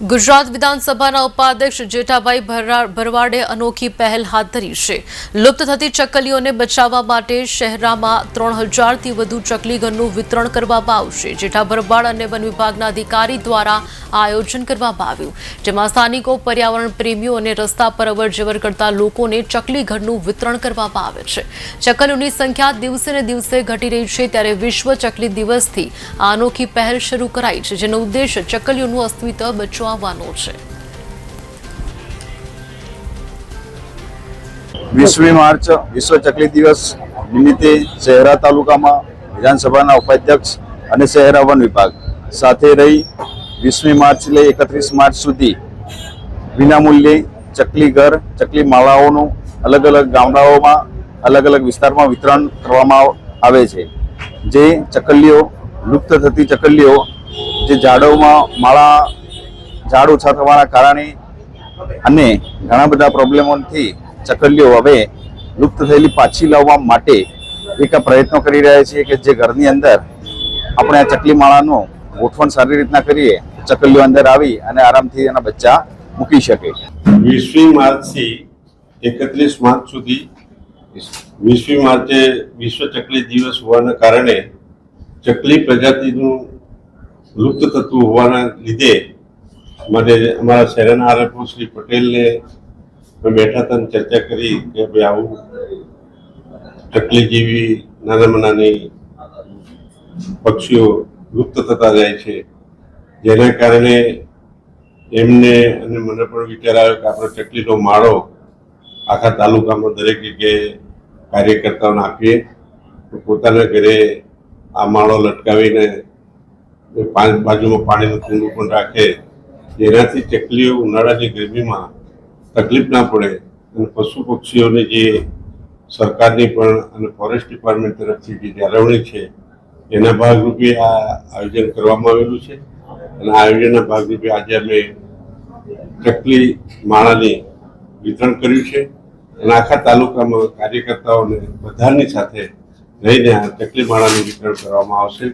ગુજરાત વિધાનસભાના ઉપાધ્યક્ષ જેઠાભાઈ ભરવાડે અનોખી પહેલ હાથ ધરી છે। લુપ્ત થતી ચકલીઓને બચાવવા માટે શહેરમાં 3000થી વધુ ચકલીઘરનું વિતરણ કરવામાં આવશે। જેઠા ભરવાડ અને વન વિભાગના અધિકારી દ્વારા આ આયોજન કરવામાં આવ્યું, જેમાં સ્થાનિકો, પર્યાવરણ પ્રેમીઓ અને રસ્તા પર અવરજવર કરતા લોકોને ચકલીઘરનું વિતરણ કરવામાં આવે છે। ચકલીઓની સંખ્યા દિવસે ને દિવસે ઘટી રહી છે, ત્યારે વિશ્વ ચકલી દિવસથી આ અનોખી પહેલ શરૂ કરાઈ છે, જેનો ઉદ્દેશ ચકલીઓનું અસ્તિત્વ બચવા છે। 20મી માર્ચ વિશ્વ ચકલી દિવસ નિમિત્તે શહેરા તાલુકામાં વિધાનસભાના ઉપાધ્યક્ષ અને શહેરા વન વિભાગ સાથે રહી 20મી માર્ચ લઈ 31 માર્ચ સુધી વિનામૂલ્યે ચકલી ઘર, ચકલી માળાઓનું અલગ અલગ ગામડાઓમાં, અલગ અલગ વિસ્તારમાં વિતરણ કરવામાં આવે છે। જે ચકલીઓ લુપ્ત થતી ચકલીઓ, જે ઝાડોમાં ઝાડ ઓછા થવાના કારણે અને ઘણા બધા પ્રોબ્લેમોથી ચકલીઓ હવે લુપ્ત થયેલી પાછી લાવવા માટે એક પ્રયત્નો કરી રહ્યા છીએ કે જે ઘરની અંદર આપણે આ ચકલી માળાનું ગોઠવણ સારી રીતના કરીએ, ચકલીઓ અંદર આવી અને આરામથી એના બચ્ચા મૂકી શકે। 20મી માર્ચથી 31 માર્ચ સુધી 20મી માર્ચે વિશ્વ ચકલી દિવસ હોવાના કારણે ચકલી પ્રજાતિનું લુપ્ત થતું હોવાના લીધે માટે અમારા શહેરના આરએફઓ શ્રી પટેલને બેઠા હતા, ચર્ચા કરી કે ભાઈ આવું ચકલી જેવી નાનામાં નાની પક્ષીઓ લુપ્ત થતા જાય છે, જેના કારણે એમને અને મને પણ વિચાર આવ્યો કે આપણે ચકલીનો માળો આખા તાલુકામાં દરેક જગ્યાએ કાર્યકર્તાઓને આપીએ તો પોતાના ઘરે આ માળો લટકાવીને બાજુમાં પાણીનું કુંડું પણ રાખે, જેનાથી ચકલીઓ ઉનાળાની ગરમીમાં તકલીફ ના પડે અને પશુ પક્ષીઓને જે સરકારની પણ અને ફોરેસ્ટ ડિપાર્ટમેન્ટ તરફથી જે જાળવણી છે એના ભાગરૂપે આ આયોજન કરવામાં આવેલું છે। અને આ આયોજનના ભાગરૂપે આજે અમે ચકલી માળાની વિતરણ કર્યું છે અને આખા તાલુકામાં કાર્યકર્તાઓને બધાની સાથે રહીને આ ચકલી માળાનું વિતરણ કરવામાં આવશે।